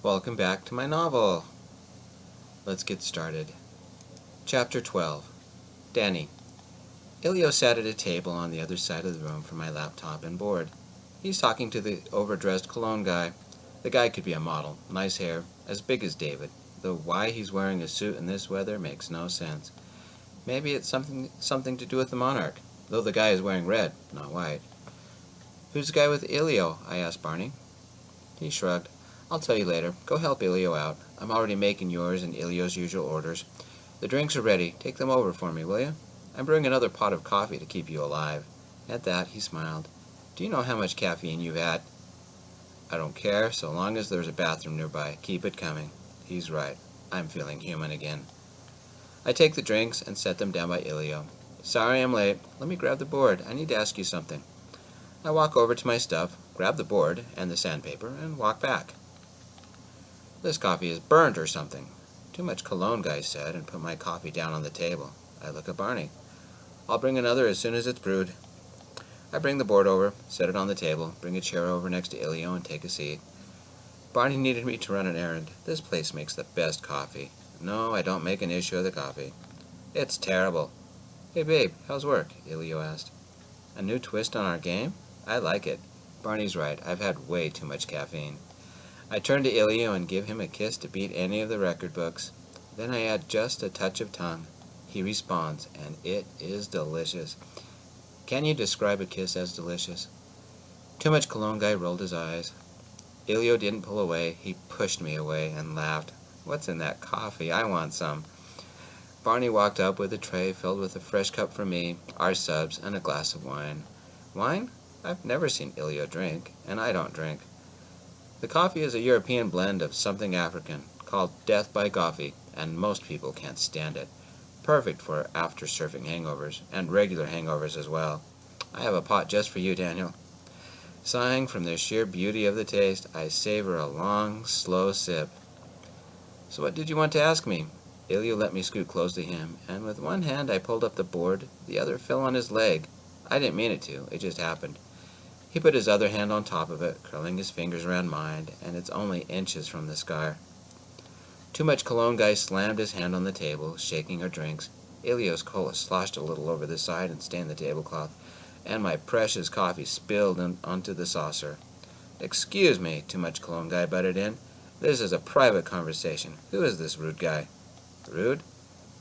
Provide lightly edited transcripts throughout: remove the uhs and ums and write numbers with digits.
Welcome back to my novel. Let's get started. Chapter 12. Danny. Ilio sat at a table on the other side of the room from my laptop and board. He's talking to the overdressed cologne guy. The guy could be a model, nice hair, as big as David, though why he's wearing a suit in this weather makes no sense. Maybe it's something to do with the monarch, though the guy is wearing red, not white. Who's the guy with Ilio? I asked Barney. He shrugged. I'll tell you later. Go help Ilio out. I'm already making yours and Ilio's usual orders. The drinks are ready. Take them over for me, will you? I'm brewing another pot of coffee to keep you alive. At that, he smiled. Do you know how much caffeine you've had? I don't care, so long as there's a bathroom nearby. Keep it coming. He's right. I'm feeling human again. I take the drinks and set them down by Ilio. Sorry I'm late. Let me grab the board. I need to ask you something. I walk over to my stuff, grab the board and the sandpaper, and walk back. This coffee is burnt or something. Too much cologne, guy said, and put my coffee down on the table. I look at Barney. I'll bring another as soon as it's brewed. I bring the board over, set it on the table, bring a chair over next to Ilio, and take a seat. Barney needed me to run an errand. This place makes the best coffee. No, I don't make an issue of the coffee. It's terrible. Hey, babe, how's work? Ilio asked. A new twist on our game? I like it. Barney's right. I've had way too much caffeine. I turn to Ilio and give him a kiss to beat any of the record books. Then I add just a touch of tongue. He responds, and it is delicious. Can you describe a kiss as delicious? Too much cologne guy rolled his eyes. Ilio didn't pull away. He pushed me away and laughed. What's in that coffee? I want some. Barney walked up with a tray filled with a fresh cup for me, our subs, and a glass of wine. Wine? I've never seen Ilio drink, and I don't drink. The coffee is a European blend of something African, called death by coffee, and most people can't stand it. Perfect for after-surfing hangovers, and regular hangovers as well. I have a pot just for you, Daniel. Sighing from the sheer beauty of the taste, I savor a long, slow sip. So what did you want to ask me? Ilio let me scoot close to him, and with one hand I pulled up the board, the other fell on his leg. I didn't mean it to, it just happened. He put his other hand on top of it, curling his fingers around mine, and it's only inches from the scar. Too much cologne guy slammed his hand on the table, shaking our drinks. Ilio's cola sloshed a little over the side and stained the tablecloth, and my precious coffee spilled onto the saucer. Excuse me, Too much cologne guy butted in. This is a private conversation. Who is this rude guy? Rude?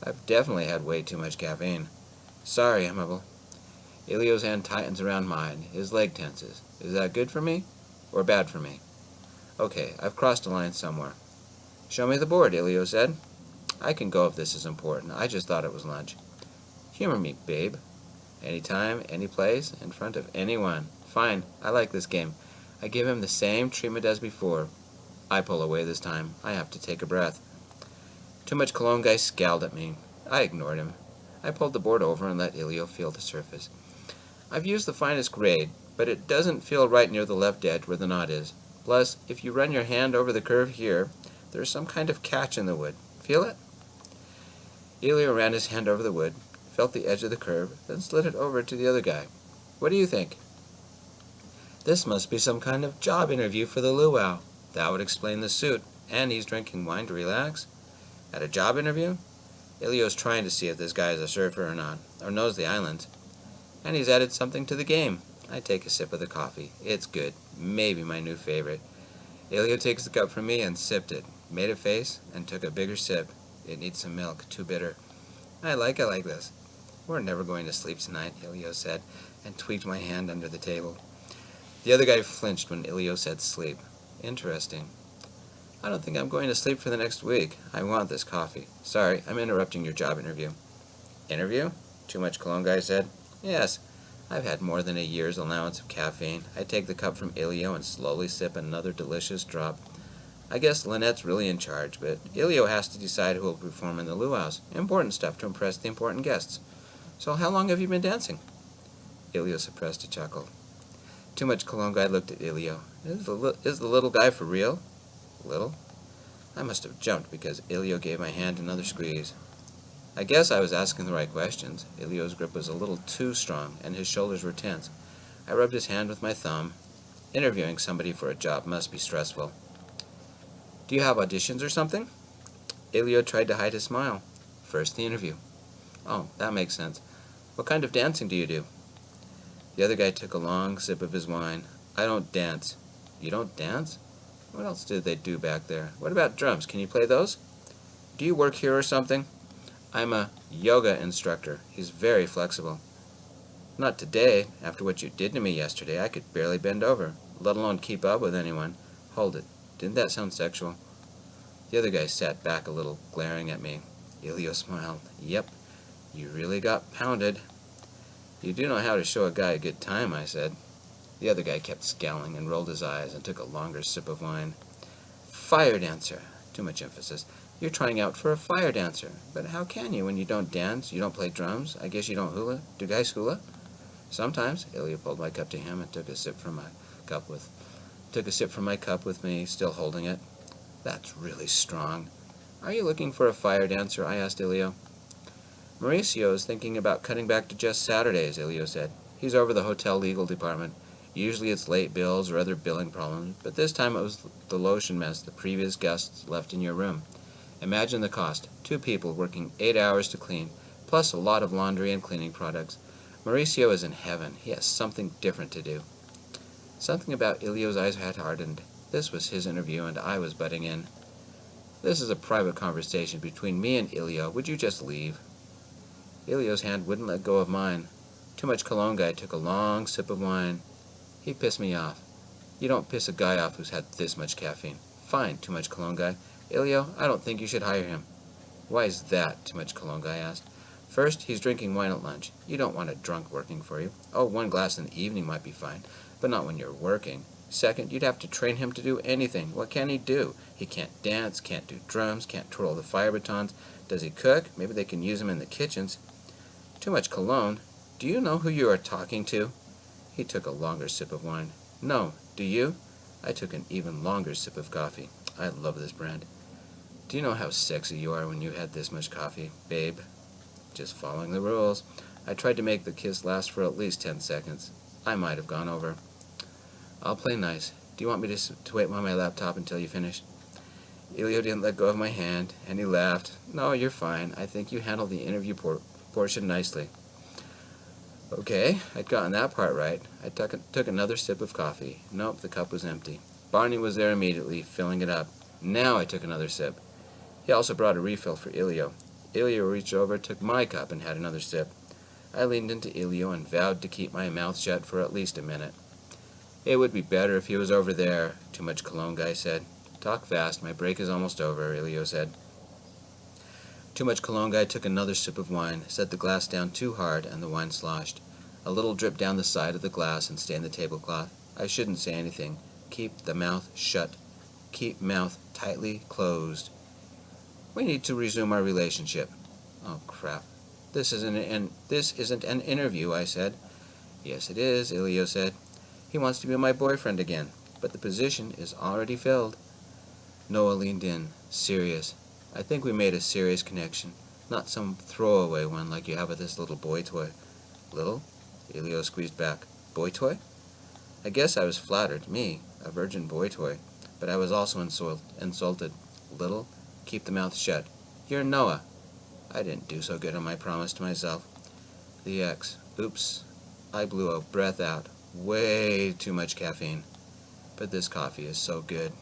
I've definitely had way too much caffeine. Sorry, I mumble. Ilio's hand tightens around mine. His leg tenses. Is that good for me? Or bad for me? Okay, I've crossed a line somewhere. Show me the board, Ilio said. I can go if this is important. I just thought it was lunch. Humor me, babe. Anytime, any place, in front of anyone. Fine, I like this game. I give him the same treatment as before. I pull away this time. I have to take a breath. Too much cologne guy scowled at me. I ignored him. I pulled the board over and let Ilio feel the surface. I've used the finest grade, but it doesn't feel right near the left edge where the knot is. Plus, if you run your hand over the curve here, there's some kind of catch in the wood. Feel it? Ilio ran his hand over the wood, felt the edge of the curve, then slid it over to the other guy. What do you think? This must be some kind of job interview for the luau. That would explain the suit. And he's drinking wine to relax? At a job interview? Ilio's trying to see if this guy is a surfer or not, or knows the islands. And he's added something to the game. I take a sip of the coffee. It's good. Maybe my new favorite. Ilio takes the cup from me and sipped it, made a face, and took a bigger sip. It needs some milk, too bitter. I like it like this. We're never going to sleep tonight, Ilio said, and tweaked my hand under the table. The other guy flinched when Ilio said sleep. Interesting. I don't think I'm going to sleep for the next week. I want this coffee. Sorry, I'm interrupting your job interview. Interview? Too much cologne guy said. Yes, I've had more than a year's allowance of caffeine. I take the cup from Ilio and slowly sip another delicious drop. I guess Lynette's really in charge, but Ilio has to decide who will perform in the luau's. Important stuff to impress the important guests. So how long have you been dancing? Ilio suppressed a chuckle. Too much cologne guy looked at Ilio. Is the little guy for real? Little? I must have jumped because Ilio gave my hand another squeeze. I guess I was asking the right questions. Ilio's grip was a little too strong, and his shoulders were tense. I rubbed his hand with my thumb. Interviewing somebody for a job must be stressful. Do you have auditions or something? Elio tried to hide his smile. First the interview. Oh, that makes sense. What kind of dancing do you do? The other guy took a long sip of his wine. I don't dance. You don't dance? What else did they do back there? What about drums? Can you play those? Do you work here or something? I'm a yoga instructor. He's very flexible. Not today. After what you did to me yesterday, I could barely bend over, let alone keep up with anyone. Hold it. Didn't that sound sexual? The other guy sat back a little, glaring at me. Elio smiled. Yep, you really got pounded. You do know how to show a guy a good time, I said. The other guy kept scowling and rolled his eyes and took a longer sip of wine. Fire dancer. Too much emphasis. You're trying out for a fire dancer. But how can you when you don't dance, you don't play drums? I guess you don't hula? Do guys hula? Sometimes. Elio pulled my cup to him and took a sip from my cup with me, still holding it. That's really strong. Are you looking for a fire dancer? I asked Elio. Mauricio is thinking about cutting back to just Saturdays, Elio said. He's over the hotel legal department. Usually it's late bills or other billing problems, but this time it was the lotion mess the previous guests left in your room. Imagine the cost. 2 people working 8 hours to clean, plus a lot of laundry and cleaning products. Mauricio is in heaven. He has something different to do. Something about Elio's eyes had hardened. This was his interview, and I was butting in. This is a private conversation between me and Elio. Would you just leave? Elio's hand wouldn't let go of mine. Too Much Cologne guy took a long sip of wine. He pissed me off. You don't piss a guy off who's had this much caffeine. Fine, Too Much Cologne guy. Elio, I don't think you should hire him. Why is that? Too Much Cologne guy asked. First, he's drinking wine at lunch. You don't want a drunk working for you. Oh, 1 glass in the evening might be fine, but not when you're working. Second, you'd have to train him to do anything. What can he do? He can't dance, can't do drums, can't twirl the fire batons. Does he cook? Maybe they can use him in the kitchens. Too Much Cologne. Do you know who you are talking to? He took a longer sip of wine. No, do you? I took an even longer sip of coffee. I love this brand. Do you know how sexy you are when you had this much coffee, babe? Just following the rules. I tried to make the kiss last for at least 10 seconds. I might have gone over. I'll play nice. Do you want me to wait on my laptop until you finish? Elio didn't let go of my hand, and he laughed. No, you're fine. I think you handled the interview portion nicely. Okay, I'd gotten that part right. I took another sip of coffee. Nope, the cup was empty. Barney was there immediately, filling it up. Now I took another sip. He also brought a refill for Elio. Elio reached over, took my cup, and had another sip. I leaned into Elio and vowed to keep my mouth shut for at least a minute. It would be better if he was over there, Too Much Cologne guy said. Talk fast, my break is almost over, Elio said. Too Much Cologne guy took another sip of wine, set the glass down too hard, and the wine sloshed. A little dripped down the side of the glass and stained the tablecloth. I shouldn't say anything. Keep the mouth shut. Keep mouth tightly closed. We need to resume our relationship. Oh, crap. This isn't an interview, I said. Yes, it is, Elio said. He wants to be my boyfriend again, but the position is already filled. Noah leaned in, serious. I think we made a serious connection, not some throwaway one like you have with this little boy toy. Little? Elio squeezed back. Boy toy? I guess I was flattered, me, a virgin boy toy, but I was also insulted. Little? Keep the mouth shut. You're Noah. I didn't do so good on my promise to myself. The X. Oops. I blew a breath out. Way too much caffeine. But this coffee is so good.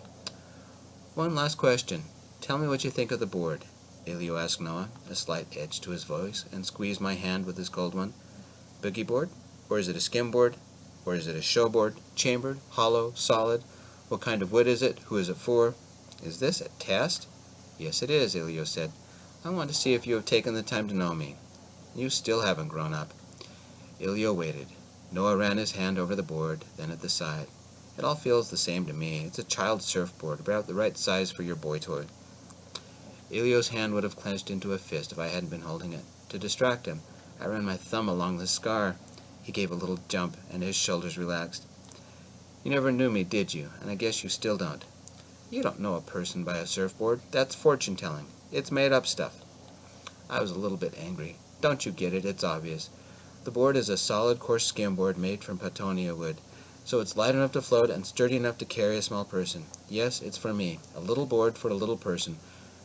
One last question. Tell me what you think of the board, Elio asked Noah, a slight edge to his voice, and squeezed my hand with his cold one. Boogie board? Or is it a skim board? Or is it a show board? Chambered? Hollow? Solid? What kind of wood is it? Who is it for? Is this a test? Yes, it is, Elio said. I want to see if you have taken the time to know me. You still haven't grown up. Elio waited. Noah ran his hand over the board, then at the side. It all feels the same to me. It's a child's surfboard, about the right size for your boy toy. Elio's hand would have clenched into a fist if I hadn't been holding it. To distract him, I ran my thumb along the scar. He gave a little jump, and his shoulders relaxed. You never knew me, did you? And I guess you still don't. You don't know a person by a surfboard. That's fortune-telling. It's made-up stuff. I was a little bit angry. Don't you get it? It's obvious. The board is a solid, coarse skim board made from Patonia wood. so it's light enough to float and sturdy enough to carry a small person. Yes, it's for me, a little board for a little person.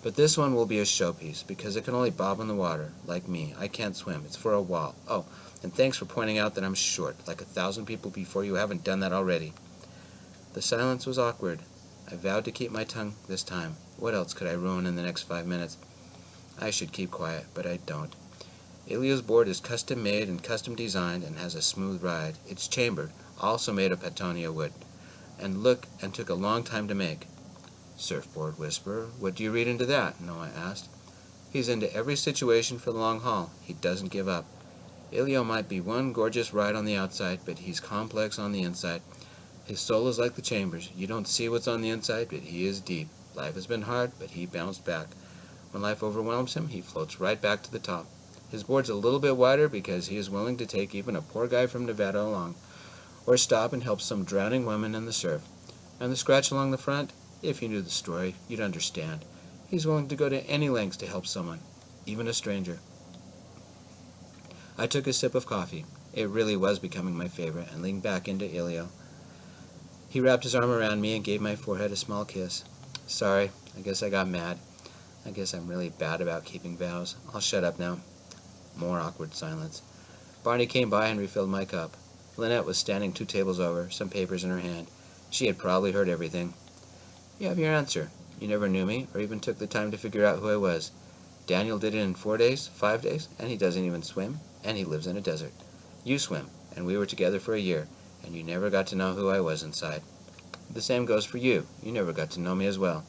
But this one will be a showpiece, because it can only bob in the water, like me. I can't swim. It's for a wall. Oh, and thanks for pointing out that I'm short, like 1,000 people before you haven't done that already. The silence was awkward. I vowed to keep my tongue this time. What else could I ruin in the next 5 minutes? I should keep quiet, but I don't. Ilio's board is custom made and custom designed and has a smooth ride. It's chambered, also made of Patonia wood, and took a long time to make. Surfboard whisperer, what do you read into that? Noah asked. He's into every situation for the long haul. He doesn't give up. Ilio might be one gorgeous ride on the outside, but he's complex on the inside. His soul is like the chambers. You don't see what's on the inside, but he is deep. Life has been hard, but he bounced back. When life overwhelms him, he floats right back to the top. His board's a little bit wider because he is willing to take even a poor guy from Nevada along, or stop and help some drowning woman in the surf. And the scratch along the front, if you knew the story, you'd understand. He's willing to go to any lengths to help someone, even a stranger. I took a sip of coffee. It really was becoming my favorite, and leaned back into Ilio. He wrapped his arm around me and gave my forehead a small kiss. Sorry, I guess I got mad. I guess I'm really bad about keeping vows. I'll shut up now. More awkward silence. Barney came by and refilled my cup. Lynette was standing 2 tables over, some papers in her hand. She had probably heard everything. You have your answer. You never knew me, or even took the time to figure out who I was. Daniel did it in 4 days, 5 days, and he doesn't even swim, and he lives in a desert. You swim, and we were together for a year, and you never got to know who I was inside. The same goes for you. You never got to know me as well.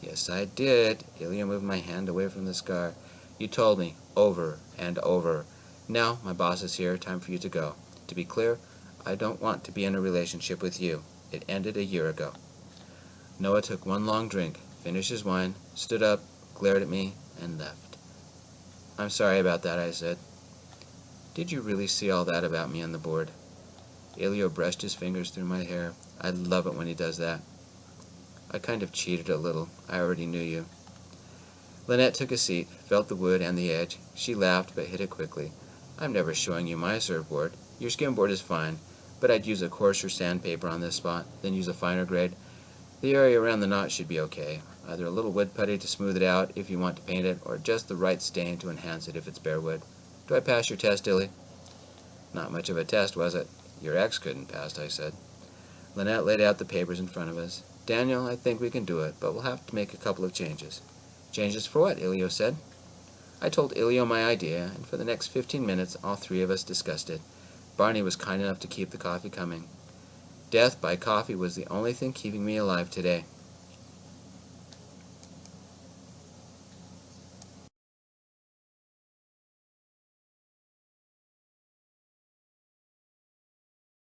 Yes, I did. Ilio moved my hand away from the scar. You told me, over and over. Now, my boss is here. Time for you to go. To be clear, I don't want to be in a relationship with you. It ended a year ago. Noah took one long drink, finished his wine, stood up, glared at me, and left. I'm sorry about that, I said. Did you really see all that about me on the board? Ilio brushed his fingers through my hair. I love it when he does that. I kind of cheated a little. I already knew you. Lynette took a seat, felt the wood and the edge. She laughed, but hid it quickly. I'm never showing you my surfboard. Your skimboard is fine, but I'd use a coarser sandpaper on this spot, then use a finer grade. The area around the knot should be okay. Either a little wood putty to smooth it out if you want to paint it, or just the right stain to enhance it if it's bare wood. Do I pass your test, Illy? Not much of a test, was it? Your ex couldn't pass, I said. Lynette laid out the papers in front of us. Daniel, I think we can do it, but we'll have to make a couple of changes. Changes for what? Ilio said. I told Ilio my idea, and for the next 15 minutes all 3 of us discussed it. Barney was kind enough to keep the coffee coming. Death by coffee was the only thing keeping me alive today.